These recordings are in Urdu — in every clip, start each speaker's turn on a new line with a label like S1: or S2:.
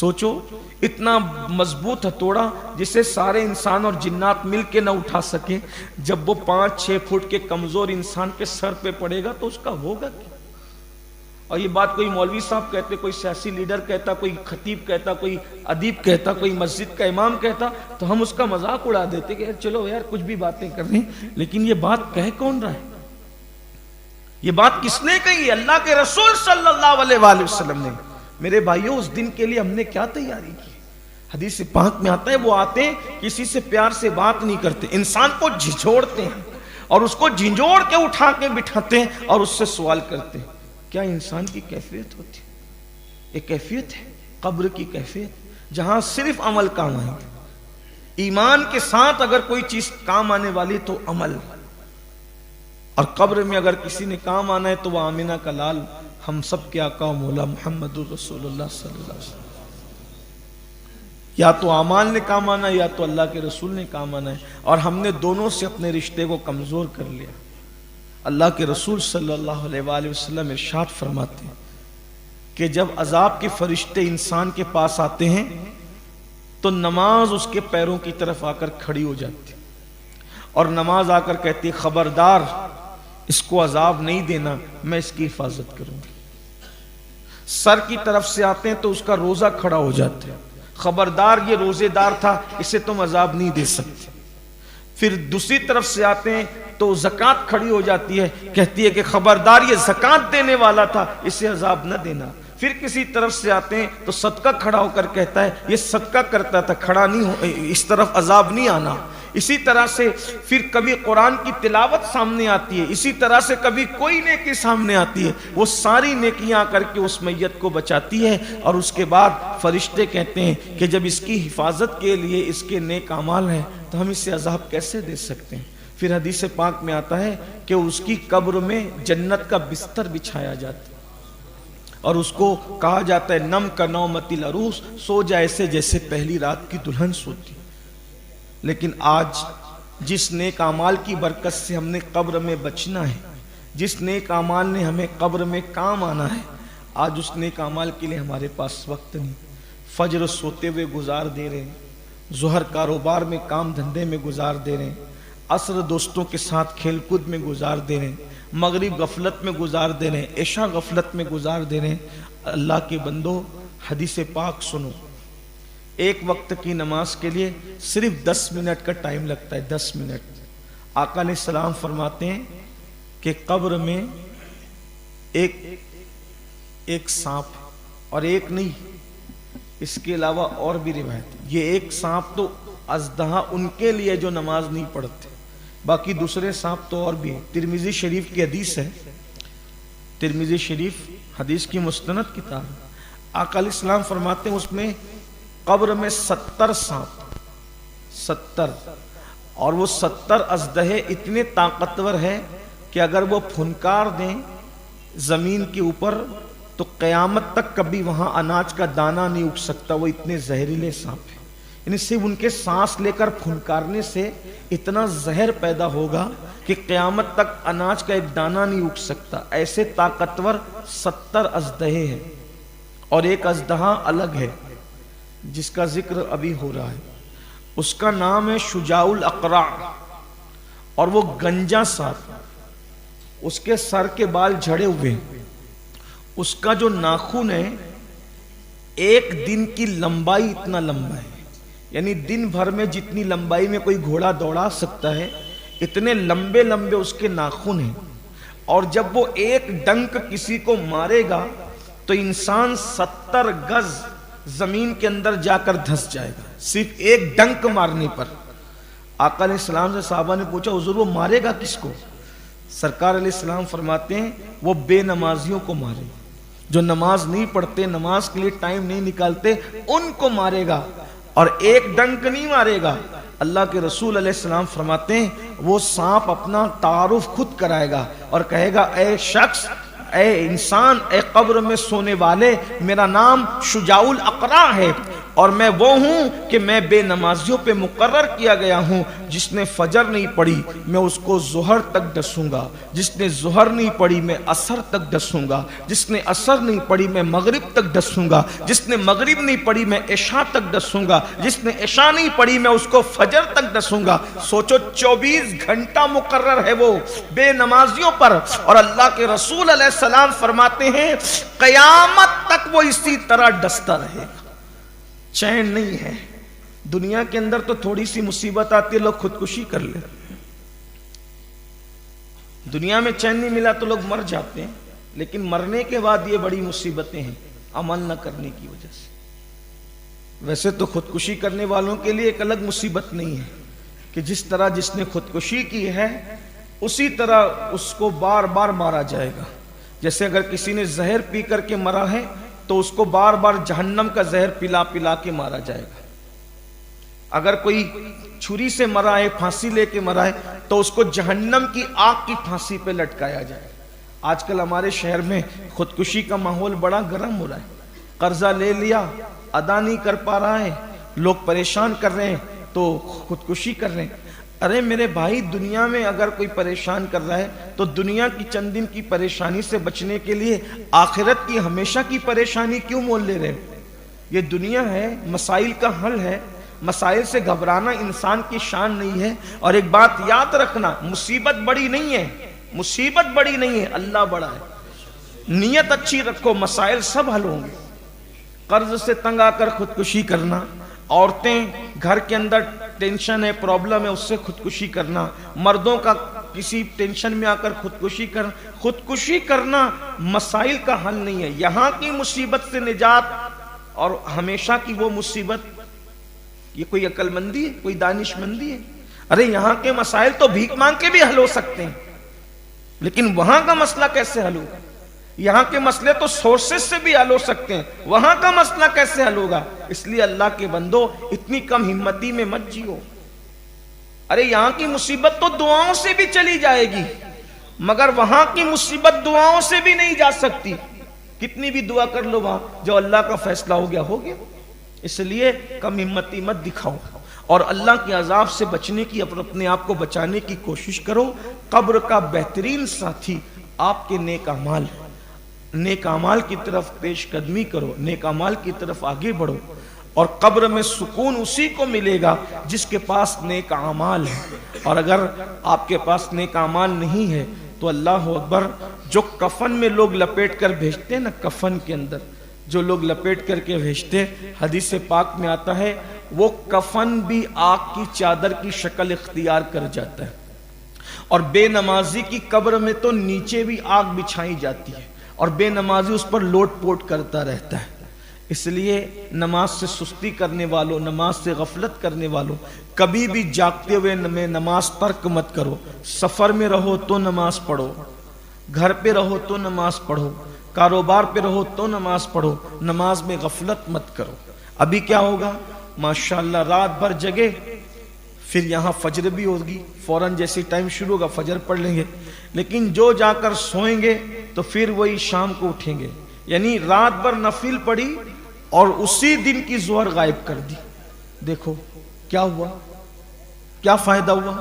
S1: سوچو اتنا مضبوط ہتھوڑا جسے سارے انسان اور جنات مل کے نہ اٹھا سکے، جب وہ 5-6 فٹ کے کمزور انسان کے سر پہ پڑے گا تو اس کا ہوگا کیا؟ اور یہ بات کوئی مولوی صاحب کہتے، کوئی سیاسی لیڈر کہتا، کوئی خطیب کہتا، کوئی ادیب کہتا، کوئی مسجد کا امام کہتا تو ہم اس کا مذاق اڑا دیتے کہ چلو یار کچھ بھی باتیں کر رہے ہیں، لیکن یہ بات کہہ کون رہا ہے؟ یہ بات کس نے کہی؟ اللہ کے رسول صلی اللہ علیہ وآلہ وسلم نے۔ میرے بھائیوں، اس دن کے لیے ہم نے کیا تیاری کی؟ حدیث پاک میں آتا ہے وہ آتے کسی سے پیار سے بات نہیں کرتے، انسان کو جھنجھوڑتے ہیں اور اس کو جھنجھوڑ کے اٹھا کے بٹھاتے ہیں اور اس سے سوال کرتے ہیں۔ کیا انسان کی کیفیت ہوتی ہے؟ ایک کیفیت ہے قبر کی کیفیت، جہاں صرف عمل کام آئے گا۔ ایمان کے ساتھ اگر کوئی چیز کام آنے والی تو عمل، اور قبر میں اگر کسی نے کام آنا ہے تو وہ آمینہ کا لال، ہم سب کے آقا و مولا محمد رسول اللہ صلی اللہ علیہ وسلم۔ یا تو اعمال نے کام آنا ہے یا تو اللہ کے رسول نے کام آنا ہے، اور ہم نے دونوں سے اپنے رشتے کو کمزور کر لیا۔ اللہ کے رسول صلی اللہ علیہ وآلہ وسلم ارشاد فرماتے ہیں کہ جب عذاب کے فرشتے انسان کے پاس آتے ہیں تو نماز اس کے پیروں کی طرف آ کر کھڑی ہو جاتی، اور نماز آ کر کہتی ہے خبردار اس کو عذاب نہیں دینا، میں اس کی حفاظت کروں گی۔ سر کی طرف سے آتے ہیں تو اس کا روزہ کھڑا ہو جاتا ہے، خبردار یہ روزے دار تھا، اسے تم عذاب نہیں دے سکتے۔ پھر دوسری طرف سے آتے ہیں تو زکوٰۃ کھڑی ہو جاتی ہے، کہتی ہے کہ خبردار یہ زکوٰۃ دینے والا تھا، اسے عذاب نہ دینا۔ پھر کسی طرف سے آتے ہیں تو صدقہ کھڑا ہو کر کہتا ہے یہ صدقہ کرتا تھا، کھڑا نہیں ہو، اس طرف عذاب نہیں آنا۔ اسی طرح سے پھر کبھی قرآن کی تلاوت سامنے آتی ہے، اسی طرح سے کبھی کوئی نیکی سامنے آتی ہے، وہ ساری نیکیاں آ کر کے اس میت کو بچاتی ہے، اور اس کے بعد فرشتے کہتے ہیں کہ جب اس کی حفاظت کے لیے اس کے نیک اعمال ہیں تو ہم اسے عذاب کیسے دے سکتے ہیں؟ پھر حدیث پاک میں آتا ہے کہ اس کی قبر میں جنت کا بستر بچھایا جاتا ہے، اور اس کو کہا جاتا ہے نم کا نومت العروس، سو جا ایسے جیسے پہلی رات کی دلہن سوتی۔ لیکن آج جس نیک اعمال کی برکت سے ہم نے قبر میں بچنا ہے، جس نیک اعمال نے ہمیں قبر میں کام آنا ہے، آج اس نیک اعمال کے لیے ہمارے پاس وقت نہیں۔ فجر سوتے ہوئے گزار دے رہے ہیں، ظہر کاروبار میں کام دھندے میں گزار دے رہے ہیں، عصر دوستوں کے ساتھ کھیل کود میں گزار دے رہے ہیں، مغرب غفلت میں گزار دے رہے ہیں، عشاء غفلت میں گزار دے رہے ہیں۔ اللہ کے بندو، حدیث پاک سنو، ایک وقت کی نماز کے لیے صرف 10 منٹ کا ٹائم لگتا ہے، 10 منٹ۔ آقا علیہ السلام فرماتے ہیں کہ قبر میں ایک سانپ، اور ایک نہیں، اس کے علاوہ اور بھی روایت، یہ ایک سانپ تو ازدہا ان کے لیے جو نماز نہیں پڑھتے، باقی دوسرے سانپ تو اور بھی ہیں۔ ترمذی شریف کی حدیث ہے، ترمذی شریف حدیث کی مستند کتاب، آقا علیہ السلام فرماتے ہیں اس میں قبر میں 70 سانپ، 70، اور وہ 70 ازدہے اتنے طاقتور ہیں کہ اگر وہ پھنکار دیں زمین کے اوپر تو قیامت تک کبھی وہاں اناج کا دانہ نہیں اگ سکتا، وہ اتنے زہریلے سانپ ہیں۔ یعنی صرف ان کے سانس لے کر پھنکارنے سے اتنا زہر پیدا ہوگا کہ قیامت تک اناج کا ایک دانہ نہیں اگ سکتا، ایسے طاقتور 70 ازدہے ہیں۔ اور ایک ازدہا الگ ہے جس کا ذکر ابھی ہو رہا ہے، اس کا نام ہے شجاع الاقرع، اور وہ گنجا سانپ، اس کے سر کے بال جھڑے ہوئے، اس کا جو ناخن ہے ایک دن کی لمبائی اتنا لمبا ہے، یعنی دن بھر میں جتنی لمبائی میں کوئی گھوڑا دوڑا سکتا ہے اتنے لمبے لمبے اس کے ناخن ہیں۔ اور جب وہ ایک ڈنک کسی کو مارے گا تو انسان 70 گز زمین کے اندر جا کر دھس جائے گا، صرف ایک ڈنک مارنے پر۔ آقا علیہ السلام سے صحابہ نے پوچھا حضور وہ مارے گا کس کو؟ سرکار علیہ السلام فرماتے ہیں وہ بے نمازیوں کو مارے گا، جو نماز نہیں پڑھتے، نماز کے لیے ٹائم نہیں نکالتے، ان کو مارے گا، اور ایک ڈنک نہیں مارے گا۔ اللہ کے رسول علیہ السلام فرماتے ہیں وہ سانپ اپنا تعارف خود کرائے گا اور کہے گا اے شخص، اے انسان، اے قبر میں سونے والے، میرا نام شجاع الاقرع ہے، اور میں وہ ہوں کہ میں بے نمازیوں پہ مقرر کیا گیا ہوں. جس نے فجر نہیں پڑھی میں اس کو ظہر تک ڈسوں گا, جس نے ظہر نہیں پڑھی میں عصر تک ڈسوں گا, جس نے عصر نہیں پڑھی میں مغرب تک ڈسوں گا, جس نے مغرب نہیں پڑھی میں عشاء تک ڈسوں گا, جس نے عشاء نہیں پڑھی میں اس کو فجر تک ڈسوں گا. سوچو 24 گھنٹہ مقرر ہے وہ بے نمازیوں پر, اور اللہ کے رسول علیہ السلام فرماتے ہیں قیامت تک وہ اسی طرح ڈستا رہے گا. چین نہیں ہے دنیا کے اندر. تو تھوڑی سی مصیبت آتی ہے لوگ خودکشی کر لیں. دنیا میں چین نہیں ملا تو لوگ مر جاتے ہیں, لیکن مرنے کے بعد یہ بڑی مصیبتیں ہیں عمل نہ کرنے کی وجہ سے. ویسے تو خودکشی کرنے والوں کے لیے ایک الگ مصیبت نہیں ہے کہ جس طرح جس نے خودکشی کی ہے اسی طرح اس کو بار بار مارا جائے گا. جیسے اگر کسی نے زہر پی کر کے مرا ہے تو اس کو بار بار جہنم کا زہر پلا پلا کے مارا جائے گا. اگر کوئی چھری سے مرا ہے, پھانسی لے کے مرا ہے, تو اس کو جہنم کی آگ کی پھانسی پہ لٹکایا جائے. آج کل ہمارے شہر میں خودکشی کا ماحول بڑا گرم ہو رہا ہے. قرضہ لے لیا, ادا نہیں کر پا رہا ہے, لوگ پریشان کر رہے ہیں تو خودکشی کر رہے ہیں. ارے میرے بھائی, دنیا میں اگر کوئی پریشان کر رہا ہے تو دنیا کی چند دن کی پریشانی سے بچنے کے لیے آخرت کی ہمیشہ کی پریشانی کیوں مول لے رہے ہیں؟ یہ دنیا ہے, مسائل کا حل ہے. مسائل سے گھبرانا انسان کی شان نہیں ہے. اور ایک بات یاد رکھنا, مصیبت بڑی نہیں ہے, مصیبت بڑی نہیں ہے, اللہ بڑا ہے. نیت اچھی رکھو, مسائل سب حل ہوں گے. قرض سے تنگ آ کر خودکشی کرنا, عورتیں گھر کے اندر ٹینشن ہے, پرابلم ہے, اس سے خودکشی کرنا, مردوں کا کسی ٹینشن میں آ کر خودکشی کرنا مسائل کا حل نہیں ہے. یہاں کی مصیبت سے نجات اور ہمیشہ کی وہ مصیبت, یہ کوئی عقل مندی ہے, کوئی دانش مندی ہے؟ ارے یہاں کے مسائل تو بھیک مانگ کے بھی حل ہو سکتے ہیں, لیکن وہاں کا مسئلہ کیسے حل ہوگا؟ یہاں کے مسئلے تو سورسز سے بھی حل ہو سکتے ہیں, وہاں کا مسئلہ کیسے حل ہوگا؟ اس لیے اللہ کے بندو اتنی کم ہمتی میں مت جیو. ارے یہاں کی مصیبت تو دعاؤں سے بھی چلی جائے گی, مگر وہاں کی مصیبت دعاؤں سے بھی نہیں جا سکتی. کتنی بھی دعا کر لو, وہاں جو اللہ کا فیصلہ ہو گیا. اس لیے کم ہمتی مت دکھاؤ اور اللہ کے عذاب سے بچنے کی, اپنے آپ کو بچانے کی کوشش کرو. قبر کا بہترین ساتھی آپ کے نیک اعمال ہے. نیک اعمال کی طرف پیش قدمی کرو, نیک اعمال کی طرف آگے بڑھو, اور قبر میں سکون اسی کو ملے گا جس کے پاس نیک اعمال ہے. اور اگر آپ کے پاس نیک اعمال نہیں ہے تو اللہ اکبر, جو کفن میں لوگ لپیٹ کر بھیجتے ہیں نا, کفن کے اندر جو لوگ لپیٹ کر کے بھیجتے, حدیث پاک میں آتا ہے وہ کفن بھی آگ کی چادر کی شکل اختیار کر جاتا ہے. اور بے نمازی کی قبر میں تو نیچے بھی آگ بچھائی جاتی ہے اور بے نمازی اس پر لوٹ پوٹ کرتا رہتا ہے. اس لیے نماز سے سستی کرنے والوں, نماز سے غفلت کرنے والوں, کبھی بھی جاگتے ہوئے میں نماز ترک مت کرو. سفر میں رہو تو نماز پڑھو, گھر پہ رہو تو نماز پڑھو, کاروبار پہ رہو تو نماز پڑھو. نماز میں غفلت مت کرو. ابھی کیا ہوگا, ماشاءاللہ رات بھر جگے, پھر یہاں فجر بھی ہوگی, فوراً جیسے ٹائم شروع ہوگا فجر پڑھ لیں گے, لیکن جو جا کر سوئیں گے تو پھر وہی شام کو اٹھیں گے. یعنی رات بھر نفل پڑھی اور اسی دن کی ظہر غائب کر دی. دیکھو کیا ہوا, کیا فائدہ ہوا.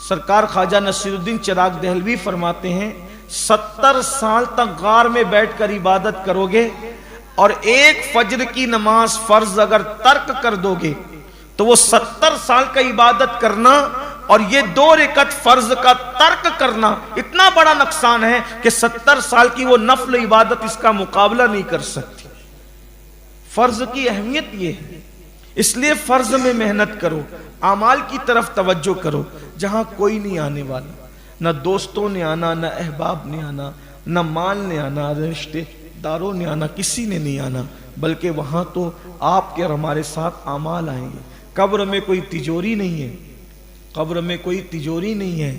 S1: سرکار خواجہ نصیر الدین چراغ دہلوی فرماتے ہیں 70 سال تک غار میں بیٹھ کر عبادت کرو گے اور ایک فجر کی نماز فرض اگر ترک کر دو گے تو وہ 70 سال کا عبادت کرنا اور یہ 2 رکعت فرض کا ترک کرنا اتنا بڑا نقصان ہے کہ 70 سال کی وہ نفل عبادت اس کا مقابلہ نہیں کر سکتی. فرض کی اہمیت یہ ہے, اس لیے فرض میں محنت کرو, اعمال کی طرف توجہ کرو جہاں کوئی نہیں آنے والا, نہ دوستوں نے آنا, نہ احباب نے آنا, نہ مال نے آنا, رشتے داروں نے آنا, کسی نے نہیں آنا, بلکہ وہاں تو آپ کے اور ہمارے ساتھ اعمال آئیں گے. قبر میں کوئی تجوری نہیں ہے, قبر میں کوئی تجوری نہیں ہے,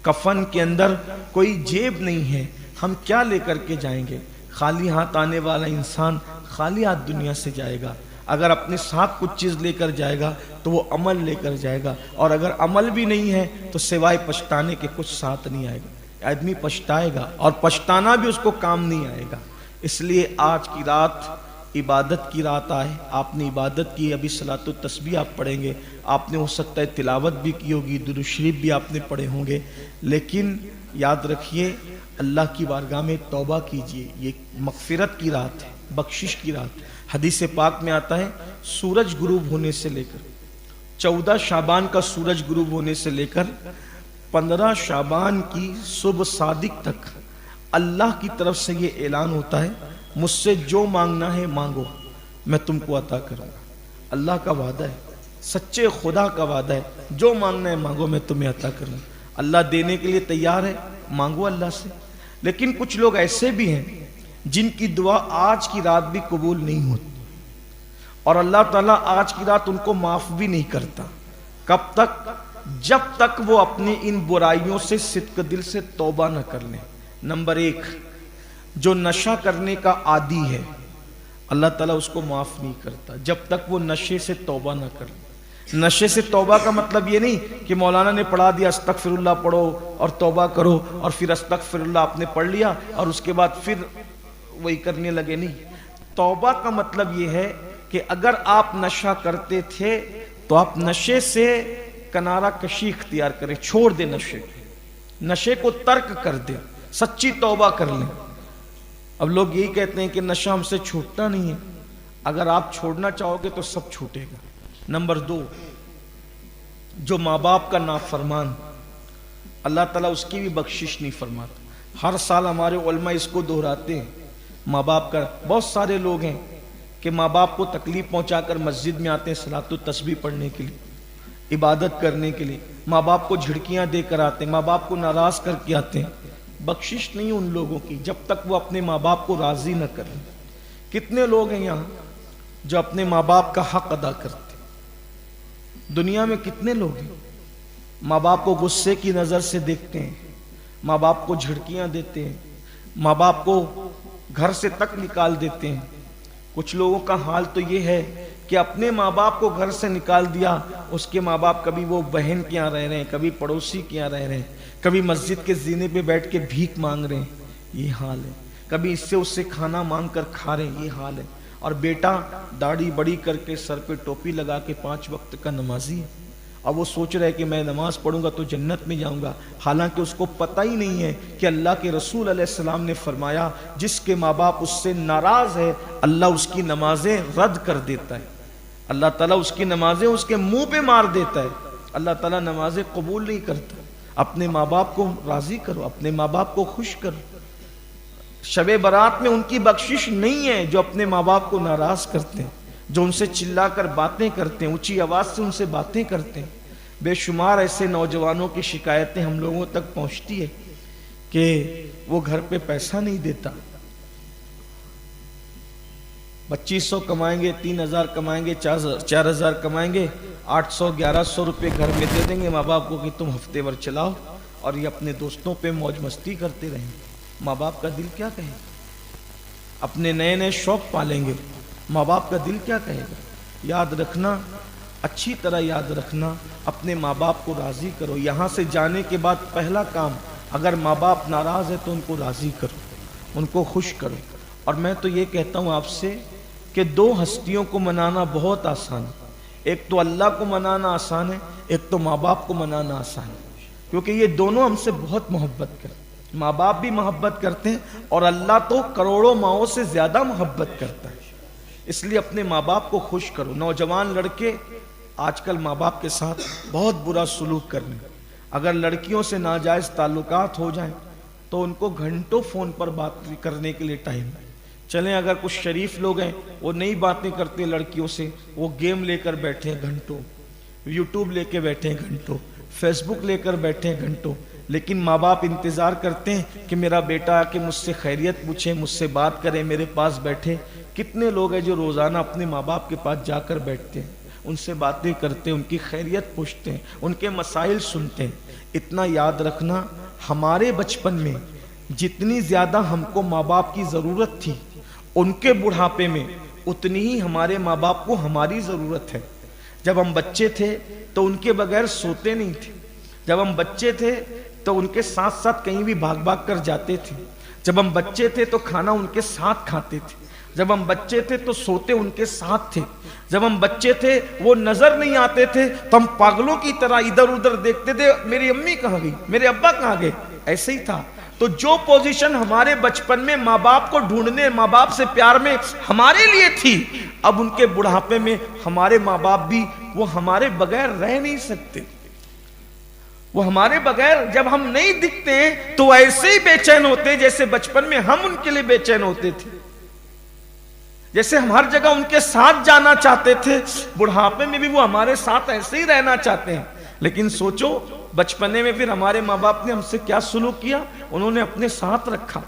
S1: کفن کے اندر کوئی جیب نہیں ہے. ہم کیا لے کر کے جائیں گے؟ خالی ہاتھ آنے والا انسان خالی ہاتھ دنیا سے جائے گا. اگر اپنے ساتھ کچھ چیز لے کر جائے گا تو وہ عمل لے کر جائے گا, اور اگر عمل بھی نہیں ہے تو سوائے پچھتانے کے کچھ ساتھ نہیں آئے گا. آدمی پچھتائے گا اور پچھتانا بھی اس کو کام نہیں آئے گا. اس لیے آج کی رات عبادت کی رات آئے، آپ نے عبادت کی، ابھی صلاۃ و تسبیح آپ پڑھیں گے، آپ نے ہو سکتا ہے تلاوت بھی کی ہوگی، درود شریف بھی آپ نے پڑھے ہوں گے، لیکن یاد رکھیے اللہ کی بارگاہ میں توبہ کیجئے، یہ مغفرت کی رات ہے، بخشش کی رات۔ حدیث پاک میں آتا ہے سورج غروب ہونے سے لے کر 14 شعبان کا سورج غروب ہونے سے لے کر 15 شعبان کی صبح صادق تک اللہ کی طرف سے یہ اعلان ہوتا ہے مجھ سے جو مانگنا ہے مانگو میں تم کو عطا کروں گا۔ اللہ کا وعدہ ہے، سچے خدا کا وعدہ ہے، جو مانگنا ہے مانگو میں تمہیں عطا کروں گا۔ اللہ دینے کے لیے تیار ہے، مانگو اللہ سے۔ لیکن کچھ لوگ ایسے بھی ہیں جن کی دعا آج کی رات بھی قبول نہیں ہوتی، اور اللہ تعالیٰ آج کی رات ان کو معاف بھی نہیں کرتا۔ کب تک؟ جب تک وہ اپنی ان برائیوں سے صدق دل سے توبہ نہ کر لیں۔ نمبر 1، جو نشہ کرنے کا عادی ہے اللہ تعالیٰ اس کو معاف نہیں کرتا جب تک وہ نشے سے توبہ نہ کر لے۔ نشے سے توبہ کا مطلب یہ نہیں کہ مولانا نے پڑھا دیا استغفر اللہ پڑھو اور توبہ کرو، اور پھر استغفر اللہ آپ نے پڑھ لیا اور اس کے بعد پھر وہی کرنے لگے، نہیں۔ توبہ کا مطلب یہ ہے کہ اگر آپ نشہ کرتے تھے تو آپ نشے سے کنارہ کشی اختیار کریں، چھوڑ دیں نشے کو ترک کر دیں، سچی توبہ کر لیں۔ اب لوگ یہی کہتے ہیں کہ نشہ ہم سے چھوٹتا نہیں ہے، اگر آپ چھوڑنا چاہو گے تو سب چھوٹے گا۔ نمبر 2، جو ماں باپ کا نافرمان اللہ تعالیٰ اس کی بھی بخشش نہیں فرماتا۔ ہر سال ہمارے علماء اس کو دہراتے ہیں، ماں باپ کا بہت سارے لوگ ہیں کہ ماں باپ کو تکلیف پہنچا کر مسجد میں آتے ہیں صلاۃ و تسبیح پڑھنے کے لیے، عبادت کرنے کے لیے، ماں باپ کو جھڑکیاں دے کر آتے ہیں، ماں باپ کو ناراض کر کے آتے ہیں۔ بخشش نہیں ان لوگوں کی جب تک وہ اپنے ماں باپ کو راضی نہ کریں۔ کتنے لوگ ہیں یہاں جو اپنے ماں باپ کا حق ادا کرتے ہیں؟ دنیا میں کتنے لوگ ہیں ماں باپ کو غصے کی نظر سے دیکھتے ہیں، ماں باپ کو جھڑکیاں دیتے ہیں، ماں باپ کو گھر سے تک نکال دیتے ہیں۔ کچھ لوگوں کا حال تو یہ ہے کہ اپنے ماں باپ کو گھر سے نکال دیا، اس کے ماں باپ کبھی وہ بہن کے یہاں رہ رہے ہیں، کبھی پڑوسی کے یہاں رہ رہے ہیں، کبھی مسجد کے زینے پہ بیٹھ کے بھیک مانگ رہے ہیں، یہ حال ہے، کبھی اس سے کھانا مانگ کر کھا رہے ہیں، یہ حال ہے۔ اور بیٹا داڑھی بڑی کر کے سر پہ ٹوپی لگا کے 5 وقت کا نمازی ہے، اب وہ سوچ رہے کہ میں نماز پڑھوں گا تو جنت میں جاؤں گا، حالانکہ اس کو پتہ ہی نہیں ہے کہ اللہ کے رسول علیہ السلام نے فرمایا جس کے ماں باپ اس سے ناراض ہے اللہ اس کی نمازیں رد کر دیتا ہے، اللہ تعالیٰ اس کی نمازیں اس کے منہ پہ مار دیتا ہے، اللہ تعالیٰ نمازیں قبول نہیں کرتا۔ اپنے ماں باپ کو راضی کرو، اپنے ماں باپ کو خوش کرو۔ شب برات میں ان کی بخشش نہیں ہے جو اپنے ماں باپ کو ناراض کرتے ہیں، جو ان سے چلا کر باتیں کرتے ہیں، اونچی آواز سے ان سے باتیں کرتے ہیں۔ بے شمار ایسے نوجوانوں کی شکایتیں ہم لوگوں تک پہنچتی ہے کہ وہ گھر پہ پیسہ نہیں دیتا، 2500 کمائیں گے، 3000 کمائیں گے، 4000 کمائیں گے، 800 1100 روپے گھر میں دے دیں گے ماں باپ کو کہ تم ہفتے بھر چلاؤ، اور یہ اپنے دوستوں پہ موج مستی کرتے رہیں۔ ماں باپ کا دل کیا کہے گا؟ اپنے نئے نئے شوق پالیں گے، ماں باپ کا دل کیا کہے گا؟ یاد رکھنا، اچھی طرح یاد رکھنا، اپنے ماں باپ کو راضی کرو۔ یہاں سے جانے کے بعد پہلا کام، اگر ماں باپ ناراض ہے تو ان کو راضی کرو، ان کو خوش کرو۔ اور میں تو یہ کہتا ہوں آپ سے کہ 2 ہستیوں کو منانا بہت آسان ہے، ایک تو اللہ کو منانا آسان ہے، ایک تو ماں باپ کو منانا آسان ہے، کیونکہ یہ دونوں ہم سے بہت محبت کرتے ہیں، ماں باپ بھی محبت کرتے ہیں اور اللہ تو کروڑوں ماؤں سے زیادہ محبت کرتا ہے۔ اس لیے اپنے ماں باپ کو خوش کرو۔ نوجوان لڑکے آج کل ماں باپ کے ساتھ بہت برا سلوک کرنے، اگر لڑکیوں سے ناجائز تعلقات ہو جائیں تو ان کو گھنٹوں فون پر بات کرنے کے لیے ٹائم ہے۔ چلیں اگر کچھ شریف لوگ ہیں وہ نئی باتیں کرتے لڑکیوں سے، وہ گیم لے کر بیٹھے ہیں گھنٹوں، یوٹیوب لے کے بیٹھے ہیں گھنٹوں، فیس بک لے کر بیٹھے ہیں گھنٹوں، لیکن ماں باپ انتظار کرتے ہیں کہ میرا بیٹا آ کے مجھ سے خیریت پوچھے، مجھ سے بات کرے، میرے پاس بیٹھے۔ کتنے لوگ ہیں جو روزانہ اپنے ماں باپ کے پاس جا کر بیٹھتے ہیں، ان سے باتیں کرتے ہیں، ان کی خیریت پوچھتے ہیں، ان کے مسائل سنتے ہیں۔ اتنا یاد رکھنا، ہمارے بچپن میں جتنی زیادہ ہم کو ماں باپ کی ضرورت تھی، ان کے بڑھاپے میں اتنی ہی ہمارے ماں باپ کو ہماری ضرورت ہے۔ جب ہم بچے تھے تو ان کے بغیر سوتے نہیں تھے، جب ہم بچے تھے تو ان کے ساتھ ساتھ کہیں بھی بھاگ بھاگ کر جاتے تھے، جب ہم بچے تھے تو کھانا ان کے ساتھ کھاتے تھے۔ جب ہم بچے تھے تو سوتے ان کے ساتھ تھے، جب ہم بچے تھے وہ نظر نہیں آتے تھے تو ہم پاگلوں کی طرح ادھر ادھر دیکھتے تھے، میری امی کہاں گئی، میرے ابا کہاں گئے، ایسے ہی تھا۔ تو جو پوزیشن ہمارے بچپن میں ماں باپ کو ڈھونڈنے، ماں باپ سے پیار میں ہمارے لیے تھی، اب ان کے بڑھاپے میں ہمارے ماں باپ بھی وہ ہمارے بغیر رہ نہیں سکتے۔ وہ ہمارے بغیر جب ہم نہیں دکھتے ہیں تو ایسے ہی بے چین ہوتے جیسے بچپن میں ہم ان کے لیے بے چین ہوتے تھے، جیسے ہم ہر جگہ ان کے ساتھ جانا چاہتے تھے، بڑھاپے میں بھی وہ ہمارے ساتھ ایسے ہی رہنا چاہتے ہیں۔ لیکن سوچو بچپنے میں پھر ہمارے ماں باپ نے ہم سے کیا سلوک کیا، انہوں نے اپنے ساتھ رکھا،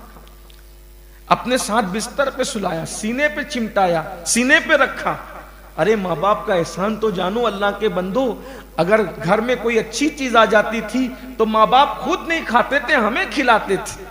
S1: اپنے ساتھ بستر پہ سلایا، سینے پہ چمٹایا، سینے پہ رکھا۔ ارے ماں باپ کا احسان تو جانو اللہ کے بندو، اگر گھر میں کوئی اچھی چیز آ جاتی تھی تو ماں باپ خود نہیں کھاتے تھے، ہمیں کھلاتے تھے۔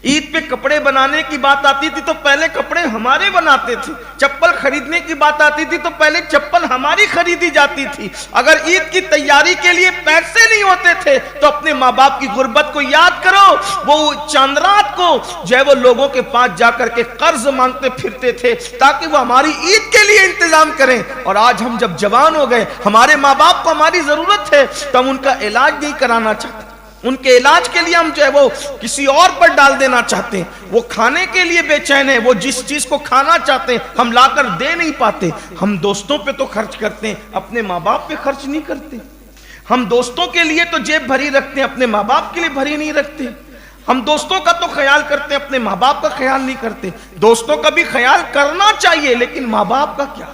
S1: عید پہ کپڑے بنانے کی بات آتی تھی تو پہلے کپڑے ہمارے بناتے تھے، چپل خریدنے کی بات آتی تھی تو پہلے چپل ہماری خریدی جاتی تھی۔ اگر عید کی تیاری کے لیے پیسے نہیں ہوتے تھے تو اپنے ماں باپ کی غربت کو یاد کرو، وہ چاند رات کو جو ہے وہ لوگوں کے پاس جا کر کے قرض مانگتے پھرتے تھے تاکہ وہ ہماری عید کے لیے انتظام کریں۔ اور آج ہم جب جوان ہو گئے، ہمارے ماں باپ کو ہماری ضرورت ہے تو ہم ان کا علاج نہیں کرانا چاہتے، ان کے علاج کے لیے ہم جو ہے وہ کسی اور پر ڈال دینا چاہتے ہیں۔ وہ کھانے کے لیے بے چین ہے، وہ جس چیز کو کھانا چاہتے ہیں ہم لا کر دے نہیں پاتے۔ ہم دوستوں پہ تو خرچ کرتے ہیں، اپنے ماں باپ پہ خرچ نہیں کرتے۔ ہم دوستوں کے لیے تو جیب بھری رکھتے ہیں، اپنے ماں باپ کے لیے بھری نہیں رکھتے۔ ہم دوستوں کا تو خیال کرتے ہیں، اپنے ماں باپ کا خیال نہیں کرتے۔ دوستوں کا بھی خیال کرنا چاہیے لیکن ماں باپ کا کیا؟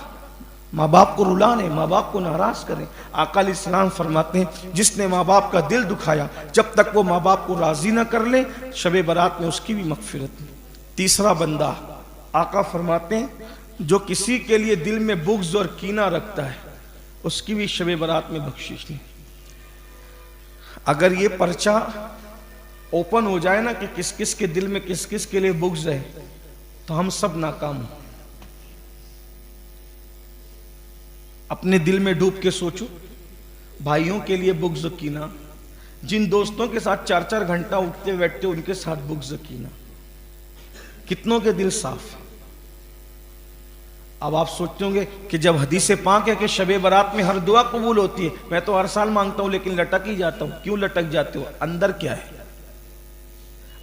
S1: ماں باپ کو رلانے، ماں باپ کو ناراض کریں۔ آقا علیہ السلام فرماتے ہیں جس نے ماں باپ کا دل دکھایا، جب تک وہ ماں باپ کو راضی نہ کر لے شب برات میں اس کی بھی مغفرت نہیں۔ تیسرا بندہ، آقا فرماتے ہیں جو کسی کے لیے دل میں بغض اور کینہ رکھتا ہے اس کی بھی شب برات میں بخشش نہیں۔ اگر یہ پرچہ اوپن ہو جائے نا کہ کس کس کے دل میں کس کس کے لیے بغض ہے تو ہم سب ناکام ہیں۔ اپنے دل میں ڈوب کے سوچو، بھائیوں کے لیے بغض و کینہ، جن دوستوں کے ساتھ 4 گھنٹہ اٹھتے بیٹھتے ان کے ساتھ بغض و کینہ، کتنوں کے دل صاف؟ اب آپ سوچتے ہوں گے کہ جب حدیث پاک ہے کہ شب برات میں ہر دعا قبول ہوتی ہے، میں تو ہر سال مانگتا ہوں لیکن لٹک ہی جاتا ہوں، کیوں لٹک جاتے ہو؟ اندر کیا ہے؟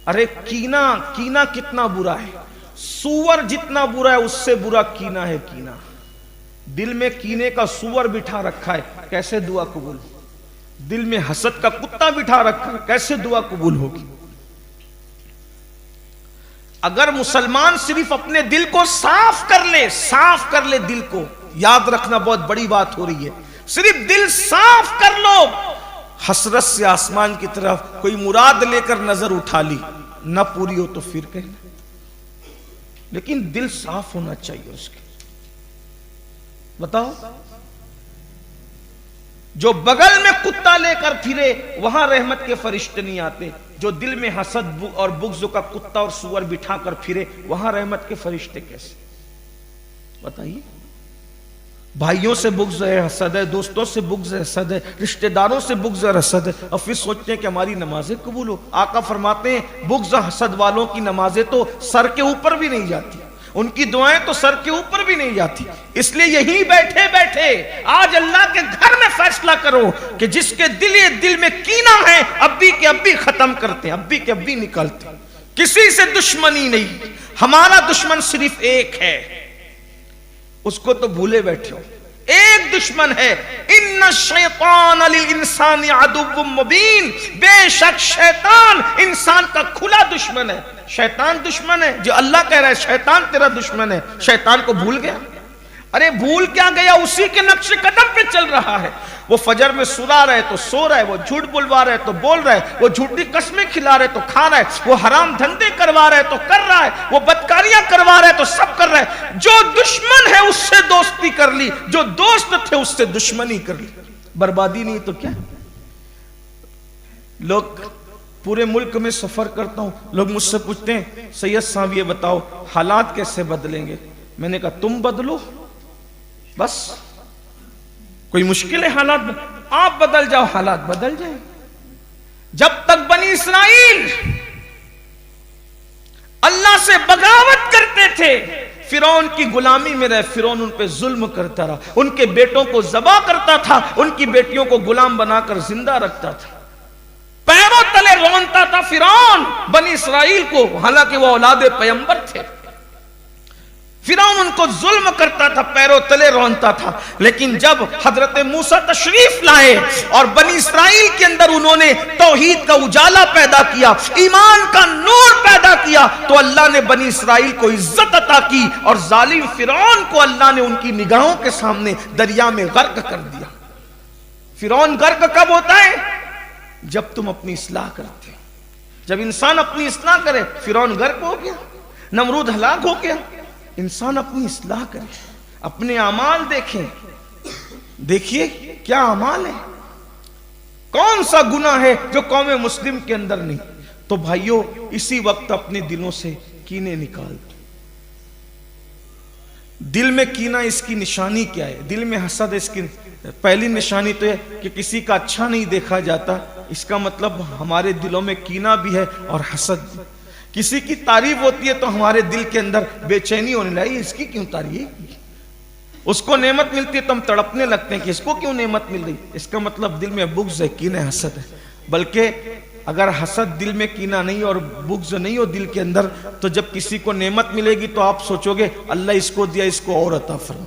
S1: ارے کینہ کتنا برا ہے، سور جتنا برا ہے اس سے برا کینہ ہے۔ کینہ دل میں کینے کا سور بٹھا رکھا ہے، کیسے دعا قبول؟ دل میں حسد کا کتا بٹھا رکھا ہے، کیسے دعا قبول ہوگی؟ اگر مسلمان صرف اپنے دل کو صاف کر لے دل کو، یاد رکھنا بہت بڑی بات ہو رہی ہے، صرف دل صاف کر لو، حسرت سے آسمان کی طرف کوئی مراد لے کر نظر اٹھا لی، نہ پوری ہو تو پھر کہنا، لیکن دل صاف ہونا چاہیے اس کے۔ بتاؤ، جو بغل میں کتا لے کر پھرے وہاں رحمت کے فرشتے نہیں آتے، جو دل میں حسد اور بغض کا کتا اور سور بٹھا کر پھرے وہاں رحمت کے فرشتے کیسے؟ بتائیے۔ بھائیوں سے بغض ہے، حسد ہے، دوستوں سے بغض ہے، حسد ہے، رشتہ داروں سے بغض ہے، حسد ہے، اور پھر سوچتے ہیں کہ ہماری نمازیں قبول ہو۔ آقا فرماتے ہیں بغض حسد والوں کی نمازیں تو سر کے اوپر بھی نہیں جاتی، ان کی دعائیں تو سر کے اوپر بھی نہیں جاتی۔ اس لیے یہیں بیٹھے بیٹھے آج اللہ کے گھر میں فیصلہ کرو کہ جس کے دل میں کینہ ہے ابھی کے ابھی ختم کرتے ہیں، ابھی کے ابھی نکالتے ہیں۔ کسی سے دشمنی نہیں، ہمارا دشمن صرف ایک ہے، اس کو تو بھولے بیٹھے ہو۔ ایک دشمن ہے، ان الشیطان للانسان عدو مبین، بے شک شیطان انسان کا کھلا دشمن ہے۔ شیطان دشمن ہے جو اللہ کہہ رہا ہے شیطان تیرا دشمن ہے، شیطان کو بھول گیا؟ ارے بھول کیا گیا، اسی کے نقش قدم پہ چل رہا ہے۔ وہ فجر میں سلا رہا ہے تو سو رہا ہے، وہ جھوٹ بلوا رہا ہے تو بول رہا ہے، وہ جھوٹی قسمیں کھلا رہا ہے تو کھا رہا ہے، وہ حرام دھندے کروا رہا ہے تو کر رہا ہے، وہ بدکاریاں کروا رہا ہے تو سب کر رہا ہے۔ جو دشمن ہے اس سے دوستی کر لی، جو دوست تھے اس سے دشمنی کر لی، بربادی نہیں تو کیا؟ لوگ پورے ملک میں سفر کرتا ہوں، لوگ مجھ سے پوچھتے ہیں سید صاحب یہ بتاؤ حالات کیسے بدلیں گے؟ میں نے کہا تم بدلو، بس کوئی مشکل ہے حالات آپ بدل جاؤ، حالات بدل جائیں۔ جب تک بنی اسرائیل اللہ سے بغاوت کرتے تھے، فرعون کی غلامی میں رہے، فرعون ان پہ ظلم کرتا رہا، ان کے بیٹوں کو ذبح کرتا تھا، ان کی بیٹیوں کو غلام بنا کر زندہ رکھتا تھا، پیروں تلے رونتا تھا فرعون بنی اسرائیل کو، حالانکہ وہ اولاد پیغمبر تھے۔ فرعون ان کو ظلم کرتا تھا، پیروں تلے رونتا تھا، لیکن جب حضرت موسیٰ تشریف لائے اور بنی اسرائیل کے اندر انہوں نے توحید کا اجالا پیدا کیا، ایمان کا نور پیدا کیا، تو اللہ نے بنی اسرائیل کو عزت عطا کی، اور ظالم فرعون کو اللہ نے ان کی نگاہوں کے سامنے دریا میں غرق کر دیا۔ فرعون غرق کب ہوتا ہے؟ جب تم اپنی اصلاح کرتے ہو، جب انسان اپنی اصلاح کرے۔ فرعون غرق ہو گیا، نمرود ہلاک ہو گیا۔ انسان اپنی اصلاح کرے، اپنے اعمال دیکھیں، دیکھیے کیا اعمال ہے، کون سا گناہ ہے جو قوم مسلم کے اندر نہیں۔ تو بھائیوں، اسی وقت اپنے دلوں سے کینے نکال دو۔ دل میں کینہ، اس کی نشانی کیا ہے؟ دل میں حسد، اس کی پہلی نشانی تو ہے کہ کسی کا اچھا نہیں دیکھا جاتا، اس کا مطلب ہمارے دلوں میں کینہ بھی ہے اور حسد بھی۔ کسی کی تعریف ہوتی ہے تو ہمارے دل کے اندر بے چینی ہونے لگی، اس کی کیوں تعریف؟ اس کو نعمت ملتی ہے تو ہم تڑپنے لگتے ہیں کہ اس کو کیوں نعمت مل رہی، اس کا مطلب دل میں بغض ہے، کینہ، حسد ہے۔ بلکہ اگر حسد دل میں کینہ نہیں اور بغض نہیں ہو دل کے اندر، تو جب کسی کو نعمت ملے گی تو آپ سوچو گے اللہ اس کو دیا، اس کو اور عطا فرما۔